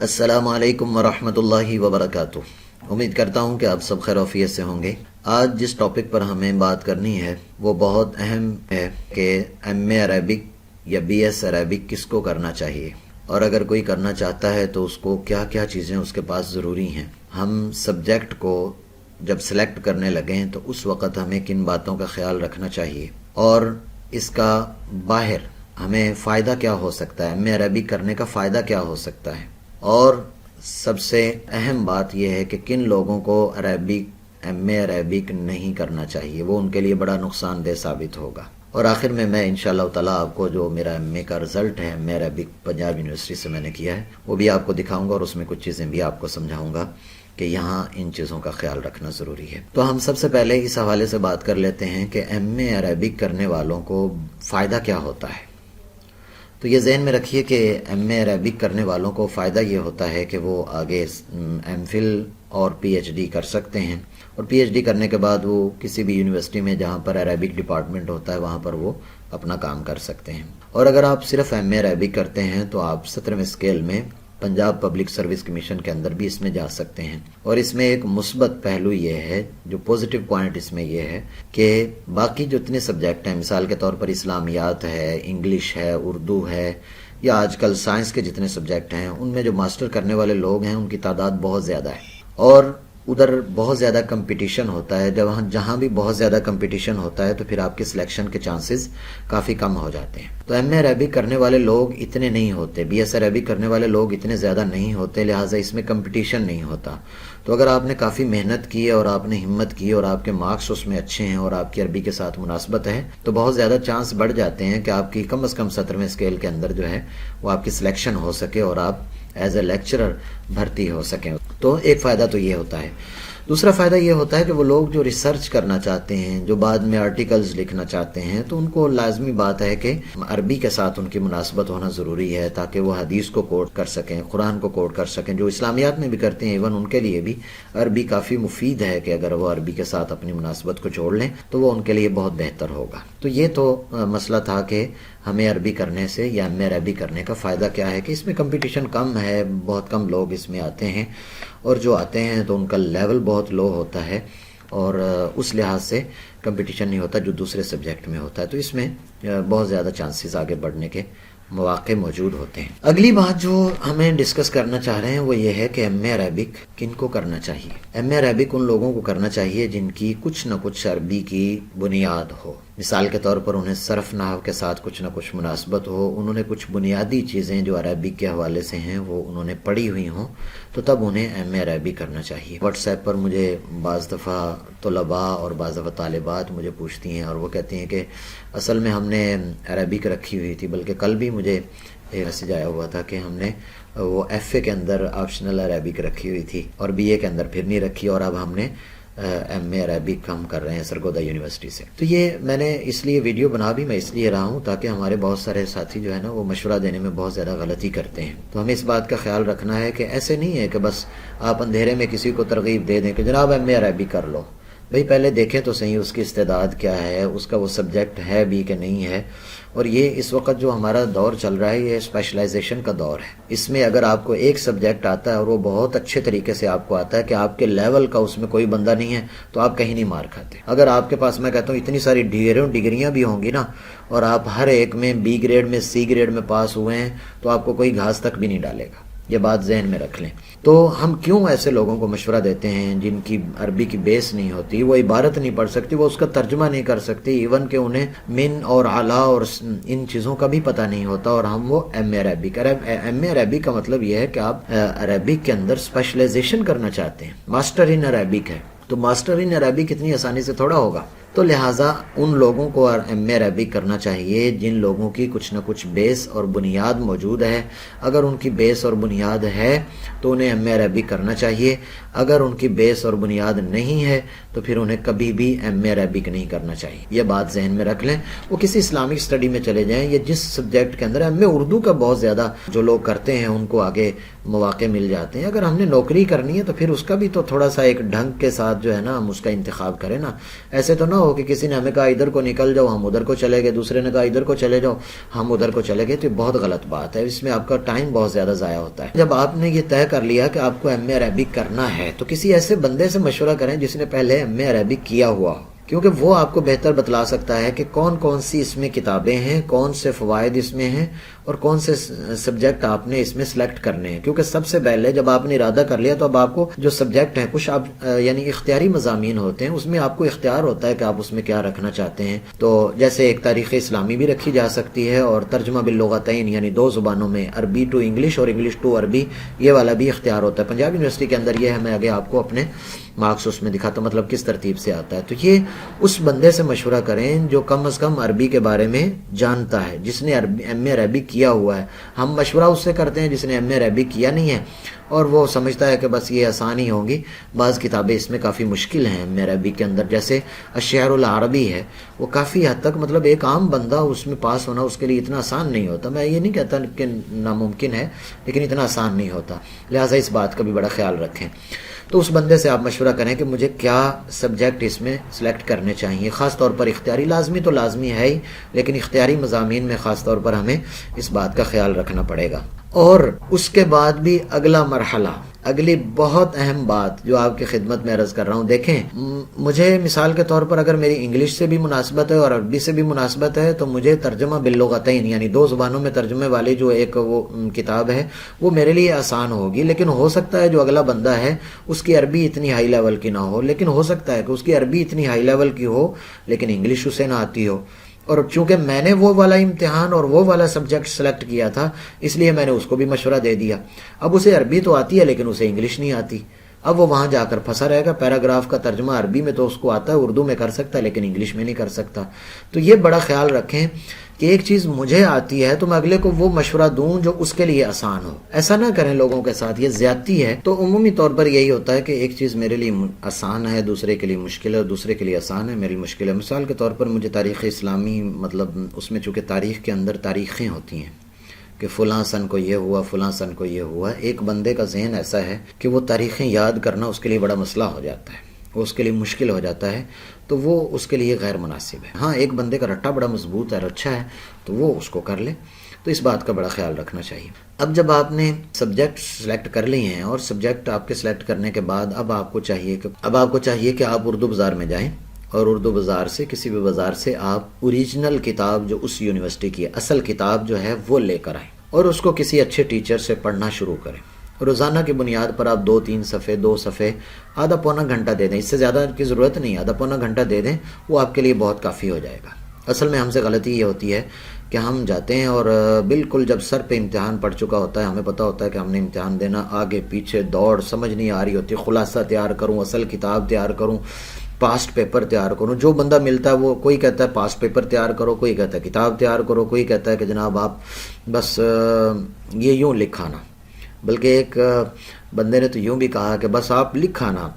السلام علیکم ورحمۃ اللہ وبرکاتہ۔ امید کرتا ہوں کہ آپ سب خیر و عافیت سے ہوں گے۔ آج جس ٹاپک پر ہمیں بات کرنی ہے وہ بہت اہم ہے کہ ایم اے عربک یا بی ایس عربک کس کو کرنا چاہیے، اور اگر کوئی کرنا چاہتا ہے تو اس کو کیا کیا چیزیں اس کے پاس ضروری ہیں۔ ہم سبجیکٹ کو جب سلیکٹ کرنے لگیں تو اس وقت ہمیں کن باتوں کا خیال رکھنا چاہیے، اور اس کا باہر ہمیں فائدہ کیا ہو سکتا ہے، ایم اے عربک کرنے کا فائدہ کیا ہو سکتا ہے، اور سب سے اہم بات یہ ہے کہ کن لوگوں کو ایم اے عربک نہیں کرنا چاہیے، وہ ان کے لیے بڑا نقصان دہ ثابت ہوگا۔ اور آخر میں انشاءاللہ تعالیٰ آپ کو جو میرا ایم اے کا رزلٹ ہے، ایم اے عربک پنجاب یونیورسٹی سے میں نے کیا ہے، وہ بھی آپ کو دکھاؤں گا، اور اس میں کچھ چیزیں بھی آپ کو سمجھاؤں گا کہ یہاں ان چیزوں کا خیال رکھنا ضروری ہے۔ تو ہم سب سے پہلے اس حوالے سے بات کر لیتے ہیں کہ ایم اے عربک کرنے والوں کو فائدہ کیا ہوتا ہے۔ تو یہ ذہن میں رکھیے کہ ایم اے عربک کرنے والوں کو فائدہ یہ ہوتا ہے کہ وہ آگے ایم فل اور پی ایچ ڈی کر سکتے ہیں، اور پی ایچ ڈی کرنے کے بعد وہ کسی بھی یونیورسٹی میں جہاں پر عربک ڈپارٹمنٹ ہوتا ہے وہاں پر وہ اپنا کام کر سکتے ہیں۔ اور اگر آپ صرف ایم اے عربک کرتے ہیں تو آپ 17ویں اسکیل میں پنجاب پبلک سروس کمیشن کے اندر بھی اس میں جا سکتے ہیں۔ اور اس میں ایک مثبت پہلو یہ ہے، جو پازیٹیو پوائنٹ اس میں یہ ہے کہ باقی جو اتنے سبجیکٹ ہیں، مثال کے طور پر اسلامیات ہے، انگلش ہے، اردو ہے، یا آج کل سائنس کے جتنے سبجیکٹ ہیں، ان میں جو ماسٹر کرنے والے لوگ ہیں ان کی تعداد بہت زیادہ ہے، اور ادھر بہت زیادہ کمپٹیشن ہوتا ہے۔ جہاں بھی بہت زیادہ کمپٹیشن ہوتا ہے تو پھر آپ کے سلیکشن کے چانسز کافی کم ہو جاتے ہیں۔ تو ایم اے عربک کرنے والے لوگ اتنے نہیں ہوتے، بی ایس عربک کرنے والے لوگ اتنے زیادہ نہیں ہوتے، لہٰذا اس میں کمپٹیشن نہیں ہوتا۔ تو اگر آپ نے کافی محنت کی ہے اور آپ نے ہمت کی اور آپ کے مارکس اس میں اچھے ہیں اور آپ کی عربی کے ساتھ مناسبت ہے، تو بہت زیادہ چانس بڑھ جاتے ہیں کہ آپ کی کم از کم 17ویں اسکیل کے اندر جو ہے وہ آپ کی سلیکشن ہو سکے اور آپ ایز اے لیکچرر بھرتی ہو سکیں۔ تو ایک فائدہ تو یہ ہوتا ہے۔ دوسرا فائدہ یہ ہوتا ہے کہ وہ لوگ جو ریسرچ کرنا چاہتے ہیں، جو بعد میں آرٹیکلز لکھنا چاہتے ہیں، تو ان کو لازمی بات ہے کہ عربی کے ساتھ ان کی مناسبت ہونا ضروری ہے، تاکہ وہ حدیث کو کوٹ کر سکیں، قرآن کو کوٹ کر سکیں۔ جو اسلامیات میں بھی کرتے ہیں ایون ان کے لیے بھی عربی کافی مفید ہے کہ اگر وہ عربی کے ساتھ اپنی مناسبت کو جوڑ لیں تو وہ ان کے لیے بہت بہتر ہوگا۔ تو یہ تو مسئلہ تھا کہ ہمیں عربی کرنے سے یا ایم اے عربی کرنے کا فائدہ کیا ہے، کہ اس میں کمپٹیشن کم ہے، بہت کم لوگ اس میں آتے ہیں، اور جو آتے ہیں تو ان کا لیول بہت لو ہوتا ہے، اور اس لحاظ سے کمپٹیشن نہیں ہوتا جو دوسرے سبجیکٹ میں ہوتا ہے۔ تو اس میں بہت زیادہ چانسز آگے بڑھنے کے مواقع موجود ہوتے ہیں۔ اگلی بات جو ہمیں ڈسکس کرنا چاہ رہے ہیں وہ یہ ہے کہ ایم اے عربک کن کو کرنا چاہیے۔ ایم اے عربک ان لوگوں کو کرنا چاہیے جن کی کچھ نہ کچھ عربی کی بنیاد ہو۔ مثال کے طور پر انہیں صرف نحو کے ساتھ کچھ نہ کچھ مناسبت ہو، انہوں نے کچھ بنیادی چیزیں جو عربک کے حوالے سے ہیں وہ انہوں نے پڑھی ہوئی ہوں، تو تب انہیں ایم اے عربک کرنا چاہیے۔ واٹس ایپ پر مجھے بعض دفعہ طلباء اور بعض دفعہ طالبات مجھے پوچھتی ہیں اور وہ کہتی ہیں کہ اصل میں ہم نے عربک رکھی ہوئی تھی، بلکہ کل بھی مجھے ایک میسج آیا ہوا تھا کہ ہم نے وہ ایف اے کے اندر آپشنل عربک رکھی ہوئی تھی اور بی اے کے اندر پھر نہیں رکھی، اور اب ہم نے ایم اے عربک ہم کر رہے ہیں سرگودا یونیورسٹی سے۔ تو یہ میں نے اس لیے ویڈیو بنا بھی میں اس لیے رہا ہوں تاکہ ہمارے بہت سارے ساتھی جو ہے نا وہ مشورہ دینے میں بہت زیادہ غلطی کرتے ہیں۔ تو ہمیں اس بات کا خیال رکھنا ہے کہ ایسے نہیں ہے کہ بس آپ اندھیرے میں کسی کو ترغیب دے دیں کہ جناب ایم اے عربک کر لو۔ بھئی پہلے دیکھیں تو صحیح اس کی استعداد کیا ہے، اس کا وہ سبجیکٹ ہے بھی کہ نہیں ہے۔ اور یہ اس وقت جو ہمارا دور چل رہا ہے یہ اسپیشلائزیشن کا دور ہے۔ اس میں اگر آپ کو ایک سبجیکٹ آتا ہے اور وہ بہت اچھے طریقے سے آپ کو آتا ہے کہ آپ کے لیول کا اس میں کوئی بندہ نہیں ہے، تو آپ کہیں نہیں مار کھاتے۔ اگر آپ کے پاس میں کہتا ہوں اتنی ساری ڈگریاں بھی ہوں گی نا، اور آپ ہر ایک میں بی گریڈ میں سی گریڈ میں پاس ہوئے ہیں، تو آپ کو کوئی گھاس تک بھی نہیں ڈالے گا۔ یہ بات ذہن میں رکھ لیں۔ تو ہم کیوں ایسے لوگوں کو مشورہ دیتے ہیں جن کی عربی کی بیس نہیں ہوتی، وہ عبارت نہیں پڑھ سکتی، وہ اس کا ترجمہ نہیں کر سکتی، ایون کہ انہیں من اور اعلیٰ اور ان چیزوں کا بھی پتہ نہیں ہوتا، اور ہم وہ ایم اے عربک ایم اے عربک کا مطلب یہ ہے کہ آپ عربک کے اندر اسپیشلائزیشن کرنا چاہتے ہیں، ماسٹر ان عربک ہے۔ تو ماسٹر ان عربک اتنی آسانی سے تھوڑا ہوگا۔ تو لہٰذا ان لوگوں کو ایم اے عربک کرنا چاہیے جن لوگوں کی کچھ نہ کچھ بیس اور بنیاد موجود ہے۔ اگر ان کی بیس اور بنیاد ہے تو انہیں ایم اے عربک کرنا چاہیے، اگر ان کی بیس اور بنیاد نہیں ہے تو پھر انہیں کبھی بھی ایم اے عربک نہیں کرنا چاہیے۔ یہ بات ذہن میں رکھ لیں۔ وہ کسی اسلامک اسٹڈی میں چلے جائیں یا جس سبجیکٹ کے اندر، ایم اے اردو کا بہت زیادہ جو لوگ کرتے ہیں ان کو آگے مواقع مل جاتے ہیں۔ اگر ہم نے نوکری کرنی ہے تو پھر اس کا بھی تو تھوڑا سا ایک ڈھنگ کے ساتھ جو ہے نا ہم اس کا انتخاب کریں نا۔ ایسے تو نہ ہو کہ کسی نے ہمیں کہا ادھر کو نکل جاؤ، ہم ادھر کو چلے گئے، دوسرے نے کہا ادھر کو چلے جاؤ، ہم ادھر کو چلے گئے، تو یہ بہت غلط بات ہے، اس میں آپ کا ٹائم بہت زیادہ ضائع ہوتا ہے۔ جب آپ نے یہ طے کر لیا کہ آپ کو ایم اے عربک کرنا ہے تو کسی ایسے بندے سے مشورہ کریں جس نے پہلے ایم اے عربک کیا ہوا ہو، کیونکہ وہ آپ کو بہتر بتلا سکتا ہے کہ کون کون سی اس میں کتابیں ہیں، کون سے فوائد اس میں ہیں، اور کون سے سبجیکٹ آپ نے اس میں سلیکٹ کرنے ہیں۔ کیونکہ سب سے پہلے جب آپ نے ارادہ کر لیا تو اب آپ کو جو سبجیکٹ ہیں، کچھ آپ یعنی اختیاری مضامین ہوتے ہیں، اس میں آپ کو اختیار ہوتا ہے کہ آپ اس میں کیا رکھنا چاہتے ہیں۔ تو جیسے ایک تاریخ اسلامی بھی رکھی جا سکتی ہے، اور ترجمہ باللغتین یعنی دو زبانوں میں، عربی ٹو انگلش اور انگلش ٹو عربی، یہ والا بھی اختیار ہوتا ہے۔ پنجاب یونیورسٹی کے اندر یہ ہے، میں آگے آپ کو اپنے مارکس اس میں دکھاتا ہوں مطلب کس ترتیب سے آتا ہے۔ تو یہ اس بندے سے مشورہ کریں جو کم از کم عربی کے بارے میں جانتا ہے، جس نے ایم اے عربی کیا ہوا ہے۔ ہم مشورہ اس سے کرتے ہیں جس نے ایم اے عربی کیا نہیں ہے اور وہ سمجھتا ہے کہ بس یہ آسان ہی ہوں گی۔ بعض کتابیں اس میں کافی مشکل ہیں ایم اے عربی کے اندر، جیسے الشعر العربی ہے، وہ کافی حد تک مطلب ایک عام بندہ اس میں پاس ہونا اس کے لیے اتنا آسان نہیں ہوتا۔ میں یہ نہیں کہتا کہ ناممکن ہے، لیکن اتنا آسان نہیں ہوتا، لہٰذا اس بات کا بھی بڑا خیال رکھیں۔ تو اس بندے سے آپ مشورہ کریں کہ مجھے کیا سبجیکٹ اس میں سلیکٹ کرنے چاہیے، خاص طور پر اختیاری، لازمی تو لازمی ہے ہی، لیکن اختیاری مضامین میں خاص طور پر ہمیں اس بات کا خیال رکھنا پڑے گا۔ اور اس کے بعد بھی اگلا مرحلہ، اگلی بہت اہم بات جو آپ کی خدمت میں عرض کر رہا ہوں، دیکھیں مجھے مثال کے طور پر اگر میری انگلش سے بھی مناسبت ہے اور عربی سے بھی مناسبت ہے تو مجھے ترجمہ باللغتین یعنی دو زبانوں میں ترجمے والی جو ایک وہ کتاب ہے وہ میرے لیے آسان ہوگی، لیکن ہو سکتا ہے جو اگلا بندہ ہے اس کی عربی اتنی ہائی لیول کی نہ ہو، لیکن ہو سکتا ہے کہ اس کی عربی اتنی ہائی لیول کی ہو لیکن انگلش اسے نہ آتی ہو۔ اور چونکہ میں نے وہ والا امتحان اور وہ والا سبجیکٹ سلیکٹ کیا تھا، اس لیے میں نے اس کو بھی مشورہ دے دیا۔ اب اسے عربی تو آتی ہے لیکن اسے انگلش نہیں آتی، اب وہ وہاں جا کر پھنسا رہے گا۔ پیراگراف کا ترجمہ عربی میں تو اس کو آتا ہے، اردو میں کر سکتا ہے لیکن انگلش میں نہیں کر سکتا۔ تو یہ بڑا خیال رکھیں کہ ایک چیز مجھے آتی ہے تو میں اگلے کو وہ مشورہ دوں جو اس کے لیے آسان ہو۔ ایسا نہ کریں لوگوں کے ساتھ، یہ زیادتی ہے۔ تو عمومی طور پر یہی ہوتا ہے کہ ایک چیز میرے لیے آسان ہے، دوسرے کے لیے مشکل ہے، اور دوسرے کے لیے آسان ہے، میری مشکل ہے۔ مثال کے طور پر مجھے تاریخ اسلامی مطلب اس میں چونکہ تاریخ کے اندر تاریخیں ہوتی ہیں کہ فلاں سن کو یہ ہوا، فلاں سن کو یہ ہوا، ایک بندے کا ذہن ایسا ہے کہ وہ تاریخیں یاد کرنا اس کے لیے بڑا مسئلہ ہو جاتا ہے، وہ اس کے لیے مشکل ہو جاتا ہے، تو وہ اس کے لیے غیر مناسب ہے۔ ہاں ایک بندے کا رٹا بڑا مضبوط ہے اور اچھا ہے تو وہ اس کو کر لے، تو اس بات کا بڑا خیال رکھنا چاہیے۔ اب جب آپ نے سبجیکٹ سلیکٹ کر لیے ہیں اور سبجیکٹ آپ کے سلیکٹ کرنے کے بعد اب آپ کو چاہیے کہ آپ اردو بازار میں جائیں اور اردو بازار سے کسی بھی بازار سے آپ اوریجنل کتاب جو اس یونیورسٹی کی ہے، اصل کتاب جو ہے وہ لے کر آئیں اور اس کو کسی اچھے ٹیچر سے پڑھنا شروع کریں۔ روزانہ کی بنیاد پر آپ 2-3 صفحے، 2 صفحے، آدھا پونا گھنٹہ دے دیں، اس سے زیادہ کی ضرورت نہیں، آدھا پونا گھنٹہ دے دیں، وہ آپ کے لیے بہت کافی ہو جائے گا۔ اصل میں ہم سے غلطی یہ ہوتی ہے کہ ہم جاتے ہیں اور بالکل جب سر پہ امتحان پڑ چکا ہوتا ہے، ہمیں پتہ ہوتا ہے کہ ہم نے امتحان دینا، آگے پیچھے دوڑ سمجھ نہیں آ رہی ہوتی، خلاصہ تیار کروں، اصل کتاب تیار کروں، پاسٹ پیپر تیار کروں، جو بندہ ملتا ہے وہ کوئی کہتا ہے پاسٹ پیپر تیار کرو، کوئی کہتا ہے کتاب تیار کرو، کوئی کہتا ہے کہ جناب آپ بس یہ یوں لکھانا، بلکہ ایک بندے نے تو یوں بھی کہا کہ بس آپ لکھانا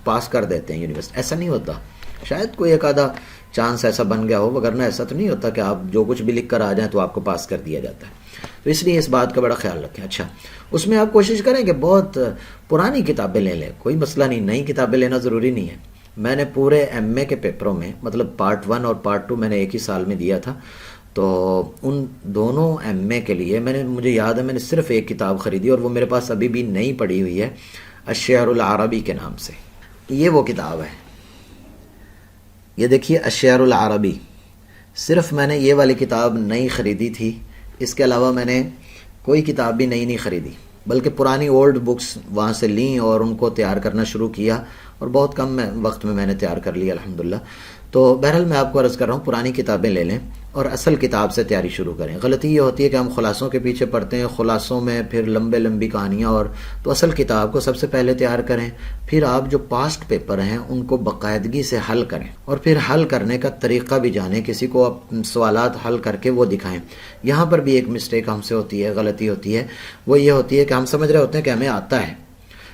پاس کر دیتے ہیں یونیورسٹی۔ ایسا نہیں ہوتا، شاید کوئی ایک آدھا چانس ایسا بن گیا ہو، وگرنہ ایسا تو نہیں ہوتا کہ آپ جو کچھ بھی لکھ کر آ جائیں تو آپ کو پاس کر دیا جاتا ہے۔ تو اس لیے اس بات کا بڑا خیال رکھیں۔ اچھا، اس میں آپ کوشش کریں کہ بہت پرانی کتابیں لے لیں، کوئی مسئلہ نہیں، نئی کتابیں لینا ضروری نہیں ہے۔ میں نے پورے ایم اے کے پیپروں میں مطلب پارٹ 1 اور پارٹ 2 میں نے ایک ہی سال میں دیا تھا، تو ان دونوں ایم اے کے لیے مجھے یاد ہے میں نے صرف ایک کتاب خریدی اور وہ میرے پاس ابھی بھی نئی پڑی ہوئی ہے، الشعر العربی کے نام سے۔ یہ وہ کتاب ہے، یہ دیکھیے الشعر العربی، صرف میں نے یہ والی کتاب نئی خریدی تھی، اس کے علاوہ میں نے کوئی کتاب بھی نئی نہیں خریدی، بلکہ پرانی اولڈ بکس وہاں سے لیں اور ان کو تیار کرنا شروع کیا، اور بہت کم وقت میں نے تیار کر لیا الحمدللہ۔ تو بہرحال میں آپ کو عرض کر رہا ہوں پرانی کتابیں لے لیں اور اصل کتاب سے تیاری شروع کریں۔ غلطی یہ ہوتی ہے کہ ہم خلاصوں کے پیچھے پڑھتے ہیں، خلاصوں میں پھر لمبی کہانیاں، اور تو اصل کتاب کو سب سے پہلے تیار کریں، پھر آپ جو پاسٹ پیپر ہیں ان کو باقاعدگی سے حل کریں، اور پھر حل کرنے کا طریقہ بھی جانیں، کسی کو سوالات حل کر کے وہ دکھائیں۔ یہاں پر بھی ایک مسٹیک ہم سے ہوتی ہے، غلطی ہوتی ہے، وہ یہ ہوتی ہے کہ ہم سمجھ رہے ہوتے ہیں کہ ہمیں آتا ہے،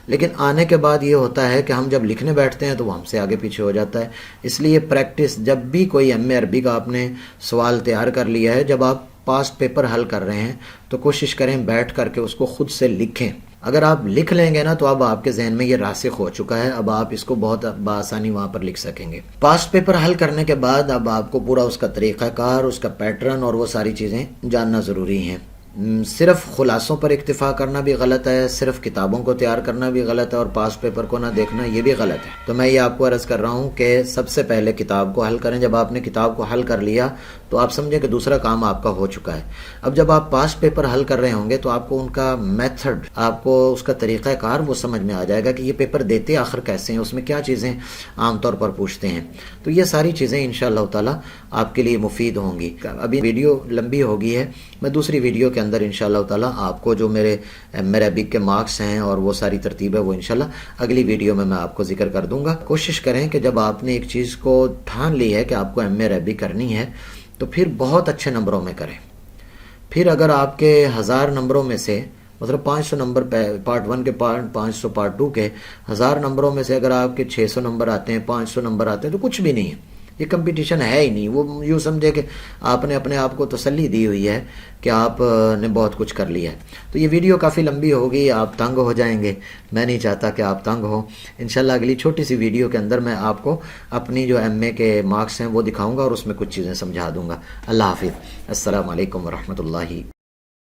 لیکن آنے کے بعد یہ ہوتا ہے کہ ہم جب لکھنے بیٹھتے ہیں تو وہ ہم سے آگے پیچھے ہو جاتا ہے۔ اس لیے پریکٹس، جب بھی کوئی ایم اے عربی کا آپ نے سوال تیار کر لیا ہے، جب آپ پاسٹ پیپر حل کر رہے ہیں تو کوشش کریں بیٹھ کر کے اس کو خود سے لکھیں، اگر آپ لکھ لیں گے نا تو اب آپ کے ذہن میں یہ راسخ ہو چکا ہے، اب آپ اس کو بہت بآسانی وہاں پر لکھ سکیں گے۔ پاسٹ پیپر حل کرنے کے بعد اب آپ کو پورا اس کا طریقہ کار، اس کا پیٹرن اور وہ ساری چیزیں جاننا ضروری ہیں۔ صرف خلاصوں پر اکتفا کرنا بھی غلط ہے، صرف کتابوں کو تیار کرنا بھی غلط ہے، اور پاسٹ پیپر کو نہ دیکھنا یہ بھی غلط ہے۔ تو میں یہ آپ کو عرض کر رہا ہوں کہ سب سے پہلے کتاب کو حل کریں۔ جب آپ نے کتاب کو حل کر لیا تو آپ سمجھیں کہ دوسرا کام آپ کا ہو چکا ہے۔ اب جب آپ پاسٹ پیپر حل کر رہے ہوں گے تو آپ کو ان کا میتھڈ، آپ کو اس کا طریقہ کار وہ سمجھ میں آ جائے گا کہ یہ پیپر دیتے آخر کیسے ہیں، اس میں کیا چیزیں عام طور پر پوچھتے ہیں۔ تو یہ ساری چیزیں انشاءاللہ تعالی آپ کے لیے مفید ہوں گی۔ ابھی ویڈیو لمبی ہو گئی ہے، میں دوسری ویڈیو کے اندر انشاءاللہ تعالیٰ آپ کو جو میرے عربک کے مارکس ہیں اور وہ ساری ترتیب ہے وہ انشاءاللہ اگلی ویڈیو میں آپ کو ذکر کر دوں گا۔ کوشش کریں کہ جب آپ نے ایک چیز کو ٹھان لی ہے کہ آپ کو ایم اے عربک کرنی ہے تو پھر بہت اچھے نمبروں میں کریں۔ پھر اگر آپ کے 1000 نمبروں میں سے، مطلب 500 نمبر پارٹ 1 کے، 500 پارٹ 2 کے 1000 نمبروں میں سے اگر آپ کے 600 نمبر آتے ہیں، 500 نمبر آتے ہیں تو کچھ بھی نہیں ہے، یہ کمپٹیشن ہے ہی نہیں۔ وہ یوں سمجھے کہ آپ نے اپنے آپ کو تسلی دی ہوئی ہے کہ آپ نے بہت کچھ کر لیا ہے۔ تو یہ ویڈیو کافی لمبی ہوگی، آپ تنگ ہو جائیں گے، میں نہیں چاہتا کہ آپ تنگ ہوں۔ انشاءاللہ اگلی چھوٹی سی ویڈیو کے اندر میں آپ کو اپنی جو ایم اے کے مارکس ہیں وہ دکھاؤں گا اور اس میں کچھ چیزیں سمجھا دوں گا۔ اللہ حافظ، السلام علیکم ورحمۃ اللہ۔